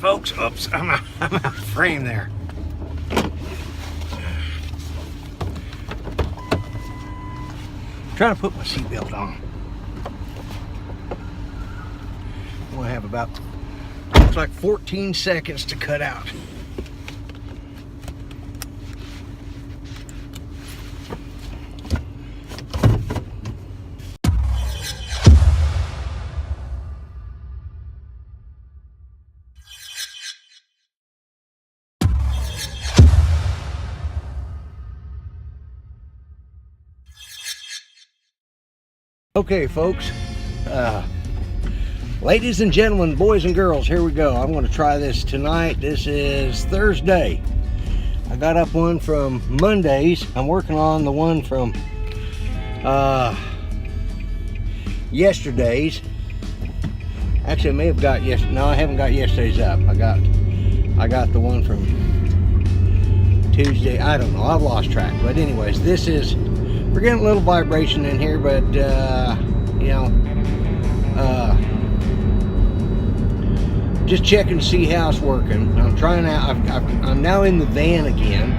folks. Oops, I'm out of frame there. Trying to put my seatbelt on. I'm gonna have about, looks like 14 seconds to cut out. Okay, folks, ladies and gentlemen, boys and girls, here we go. I'm going to try this tonight. This is Thursday. I got up one from Mondays. I'm working on the one from yesterday's. Actually, I may have got yesterday. No, I haven't got yesterday's up. I got the one from Tuesday. I don't know. I've lost track. But anyways, this is. We're getting a little vibration in here, but you know, just checking to see how it's working. I'm trying out. I'm now in the van again.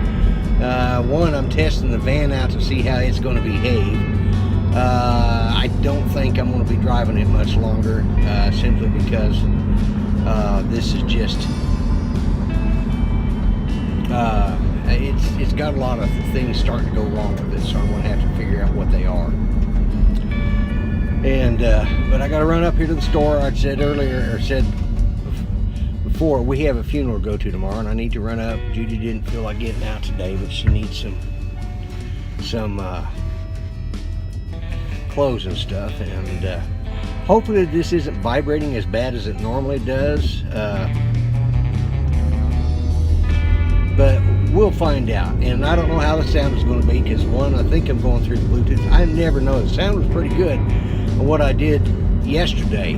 I'm testing the van out to see how it's going to behave. I don't think I'm going to be driving it much longer, simply because this is just. It's got a lot of things starting to go wrong with it, so I'm going to have to figure out what they are. And but I got to run up here to the store. I said earlier, or said before, we have a funeral to go to tomorrow, and I need to run up. Judy didn't feel like getting out today, but she needs some clothes and stuff. And hopefully this isn't vibrating as bad as it normally does. But we'll find out. And I don't know how the sound is going to be, because one, I think I'm going through the Bluetooth. I never know. The sound was pretty good. And what I did yesterday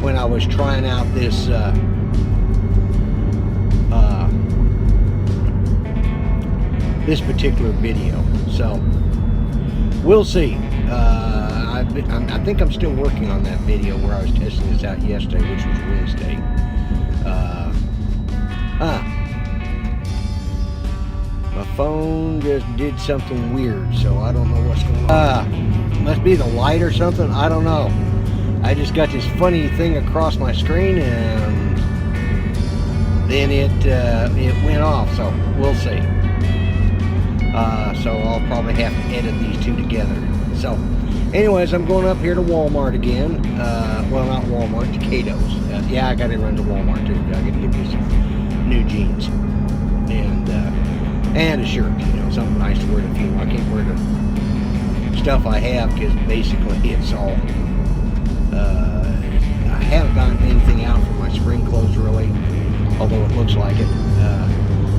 when I was trying out this this particular video. So we'll see. I think I'm still working on that video where I was testing this out yesterday, which was Wednesday. My phone just did something weird, so I don't know what's going on. Must be the light or something. I don't know. I just got this funny thing across my screen, and then it went off. So we'll see. So I'll probably have to edit these two together. So, anyways, I'm going up here to Walmart again. Well, not Walmart, Decato's. Yeah, I got to run to Walmart too. I got to get me some new jeans and a shirt, you know, something nice to wear to the funeral. I can't wear the stuff I have because basically it's all, I haven't gotten anything out for my spring clothes really, although it looks like it.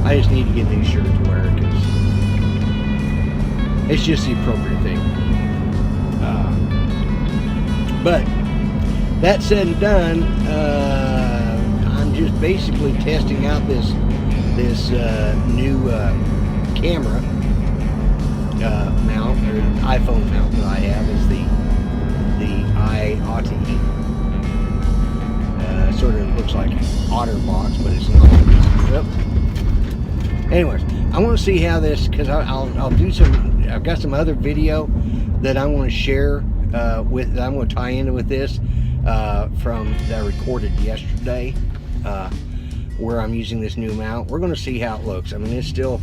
I just need to get a new shirt to wear because it's just the appropriate thing. But that said and done, I'm just basically testing out this new camera mount, or iPhone mount that I have, is the I-80. Sort of looks like OtterBox, but it's not. Yep. Anyways, I want to see how this, because I'll do some. I've got some other video that I want to share that I'm going to tie into with this from that I recorded yesterday. Where I'm using this new mount. We're going to see how it looks. I mean, it's still,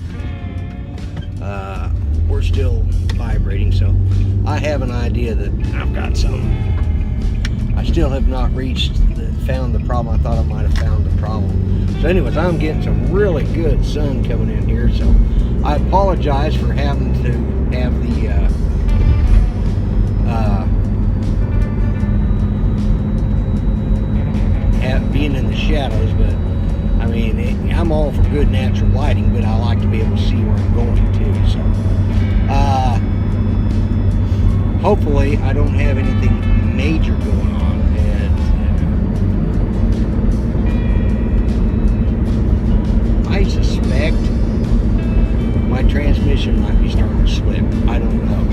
we're still vibrating, so I have an idea that I've got some. I still have not found the problem. I thought I might have found the problem. So anyways, I'm getting some really good sun coming in here, so I apologize for having to have the being in the shadows, but I mean, I'm all for good natural lighting, but I like to be able to see where I'm going too. So, hopefully, I don't have anything major going on. And I suspect my transmission might be starting to slip. I don't know.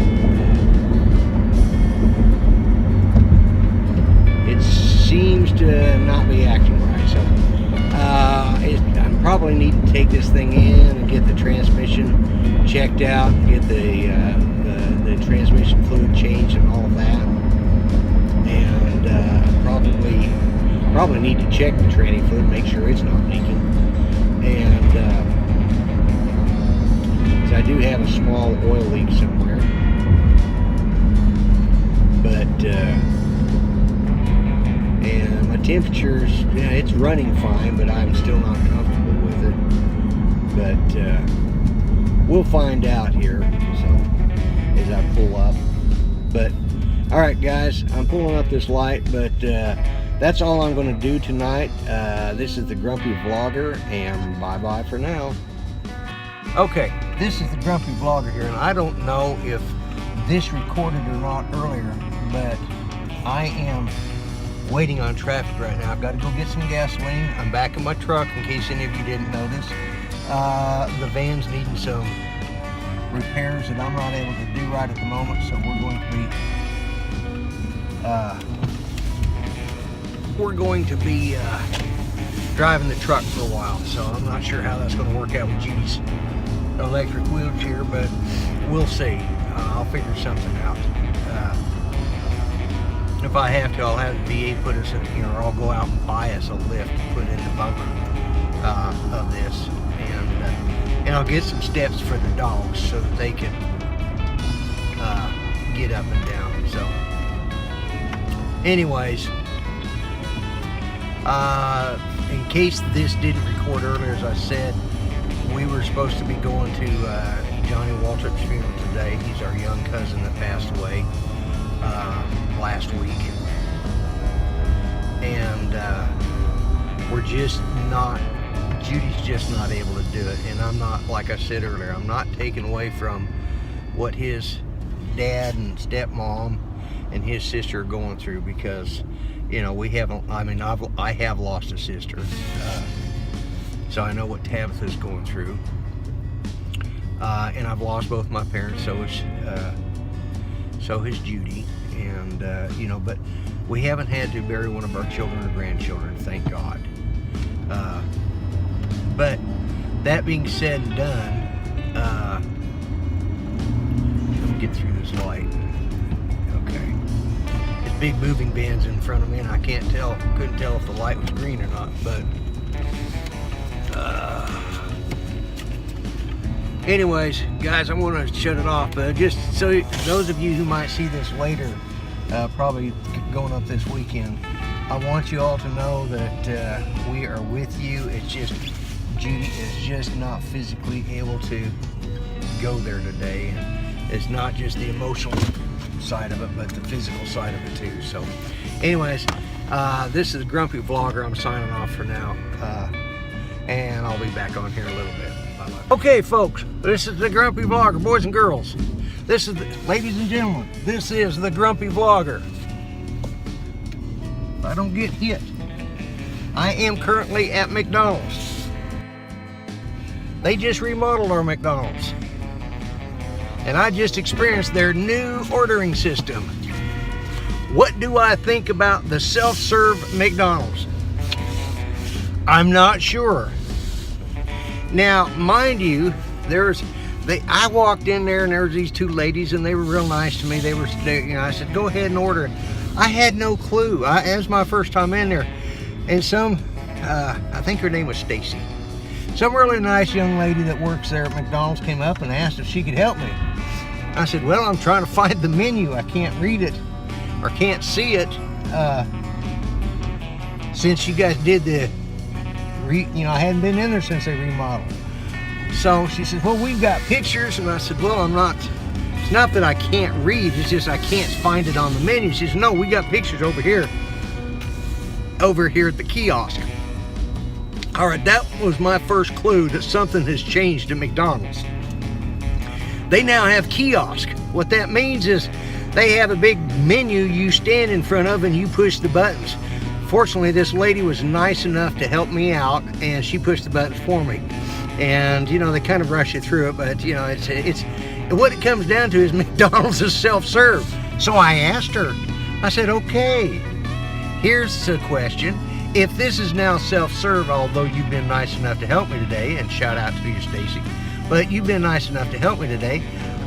It seems to not be acting right. So. probably need to take this thing in and get the transmission checked out, get the transmission fluid changed and all of that, and probably need to check the tranny fluid, make sure it's not leaking. And so I do have a small oil leak somewhere, but and my temperatures, yeah, it's running fine, but I'm still not comfortable with it. But we'll find out here. So as I pull up, but all right, guys, I'm pulling up this light, but that's all I'm going to do tonight. This is the Grumpy Vlogger, and bye-bye for now. Okay, this is the Grumpy Vlogger here, and I don't know if this recorded or not earlier, but I am waiting on traffic right now. I've got to go get some gasoline. I'm back in my truck, in case any of you didn't notice. The van's needing some repairs that I'm not able to do right at the moment, so we're going to be driving the truck for a while, so I'm not sure how that's going to work out with Judy's electric wheelchair, but we'll see. I'll figure something out. If I have to, I'll have the VA put us in, or I'll go out and buy us a lift to put in the bumper of this, and I'll get some steps for the dogs so that they can get up and down. So anyways, in case this didn't record earlier, as I said, we were supposed to be going to Johnny Waltrip's funeral today. He's our young cousin that passed away last week, and we're just not, Judy's just not able to do it. And I'm not, like I said earlier, I'm not taking away from what his dad and stepmom and his sister are going through, because you know, we haven't, I mean, I have lost a sister, so I know what Tabitha's going through, and I've lost both my parents, so has Judy, and you know, but we haven't had to bury one of our children or grandchildren, thank God. But that being said and done, let me get through this light. Okay, this big moving van's in front of me, and I couldn't tell if the light was green or not, but anyways, guys, I'm going to shut it off. Just so those of you who might see this later, probably going up this weekend, I want you all to know that we are with you. It's just Judy is just not physically able to go there today, and it's not just the emotional side of it, but the physical side of it too. So anyways, this is Grumpy Vlogger. I'm signing off for now, and I'll be back on here in a little bit. Bye-bye. Okay, folks, this is the Grumpy Vlogger, boys and girls. This is ladies and gentlemen, this is the Grumpy Vlogger. If I don't get hit, I am currently at McDonald's. They just remodeled our McDonald's, and I just experienced their new ordering system. What do I think about the self-serve McDonald's? I'm not sure. Now, mind you, I walked in there, and there was these two ladies, and they were real nice to me. They you know, I said, go ahead and order. I had no clue. It was my first time in there, and I think her name was Stacy. Some really nice young lady that works there at McDonald's came up and asked if she could help me. I said, well, I'm trying to find the menu. I can't read it or can't see it since you guys did you know, I hadn't been in there since they remodeled. So she said, well, we've got pictures. And I said, well, it's not that I can't read, it's just I can't find it on the menu. She said, no, we got pictures over here at the kiosk. All right, that was my first clue that something has changed at McDonald's. They now have kiosk. What that means is they have a big menu you stand in front of and you push the buttons. Fortunately, this lady was nice enough to help me out, and she pushed the buttons for me. And you know, they kind of rush you through it, but you know, it's what it comes down to is McDonald's is self-serve. So I asked her, I said, okay, here's the question. if this is now self-serve, although you've been nice enough to help me today, and shout out to you, Stacy, but you've been nice enough to help me today,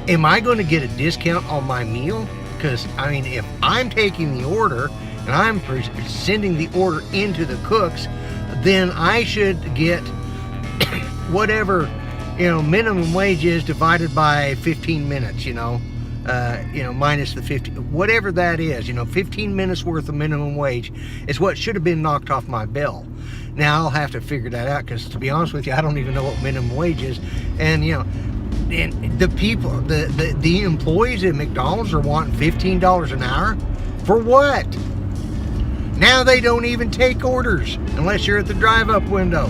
am I going to get a discount on my meal? Because, I mean, if I'm taking the order and I'm sending the order into the cooks, then I should get whatever, minimum wage is divided by 15 minutes, minus the 50, whatever that is, 15 minutes worth of minimum wage is what should have been knocked off my bill. Now I'll have to figure that out, because to be honest with you, I don't even know what minimum wage is. And and the people, the employees at McDonald's are wanting $15 an hour for what? Now they don't even take orders unless you're at the drive-up window.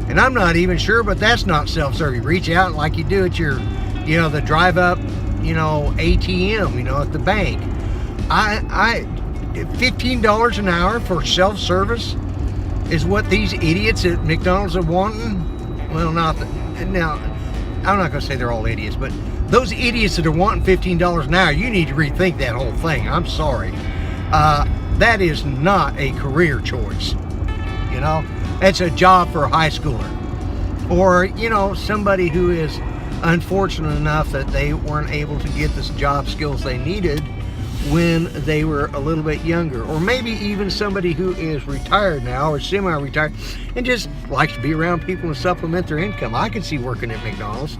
And I'm not even sure, but that's not self-serve. You reach out like you do at your, the drive-up, ATM, at the bank. $15 an hour for self-service is what these idiots at McDonald's are wanting. Well, now I'm not going to say they're all idiots, but those idiots that are wanting $15 an hour, you need to rethink that whole thing. I'm sorry. That is not a career choice. It's a job for a high schooler, or somebody who is unfortunate enough that they weren't able to get the job skills they needed when they were a little bit younger, or maybe even somebody who is retired now or semi-retired and just likes to be around people and supplement their income. I could see working at McDonald's.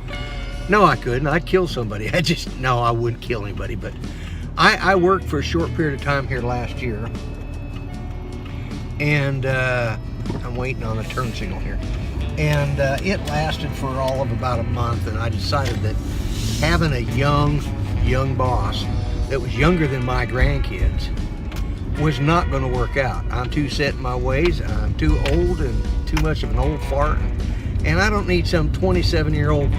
No, I couldn't. I'd kill somebody. No, I wouldn't kill anybody, but I worked for a short period of time here last year, and I'm waiting on a turn signal here, and it lasted for all of about a month, and I decided that having a young boss that was younger than my grandkids was not going to work out. I'm too set in my ways. I'm too old and too much of an old fart, and I don't need some 27-year-old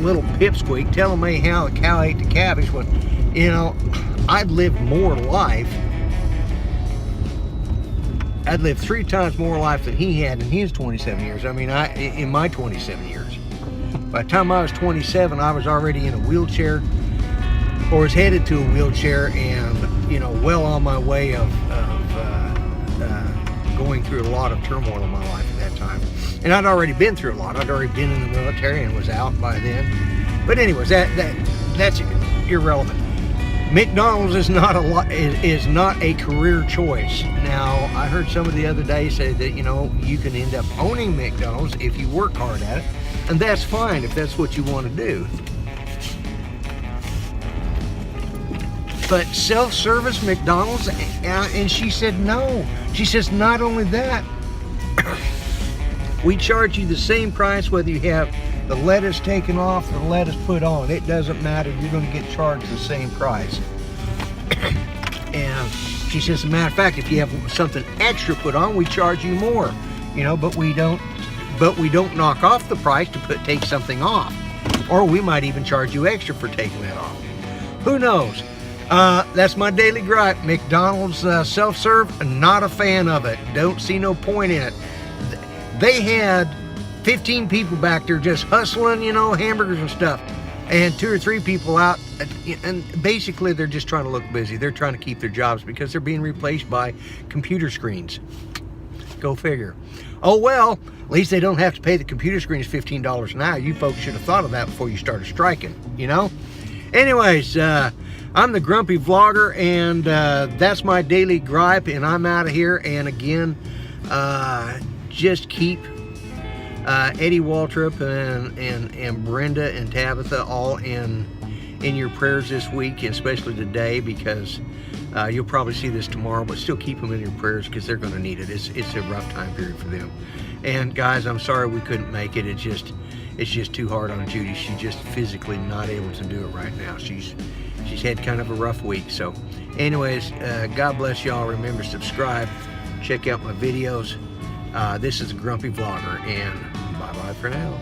little pipsqueak telling me how a cow ate the cabbage when I'd lived more life. I'd lived 3 times more life than he had in his 27 years. I mean, in my 27 years. By the time I was 27, I was already in a wheelchair, or was headed to a wheelchair, and well on my way of going through a lot of turmoil in my life at that time. And I'd already been through a lot. I'd already been in the military and was out by then. But anyways, that's irrelevant. McDonald's is not a career choice. Now, I heard somebody the other day say that you can end up owning McDonald's if you work hard at it, and that's fine if that's what you want to do. But self-service McDonald's, and she said no. She says not only that, we charge you the same price whether you have the lettuce taken off or the lettuce put on. It doesn't matter. You're going to get charged the same price. And she says, as a matter of fact, if you have something extra put on, we charge you more. But we don't knock off the price to take something off. Or we might even charge you extra for taking that off. Who knows? That's my daily gripe. McDonald's self-serve, not a fan of it. Don't see no point in it. They had 15 people back there just hustling, hamburgers and stuff, and 2 or 3 people out, and basically they're just trying to look busy. They're trying to keep their jobs because they're being replaced by computer screens. Go figure. Oh well, at least they don't have to pay the computer screens $15 an hour. You folks should have thought of that before you started striking, Anyways, I'm the Grumpy Vlogger, and that's my daily gripe, and I'm out of here. And again, just keep Eddie Waltrip and Brenda and Tabitha all in your prayers this week, and especially today, because you'll probably see this tomorrow, but still keep them in your prayers because they're going to need it. It's a rough time period for them. And guys, I'm sorry we couldn't make it. It's just too hard on Judy. She's just physically not able to do it right now. She's had kind of a rough week. So anyways, God bless y'all. Remember, subscribe, check out my videos. This is a Grumpy Vlogger, and bye-bye for now.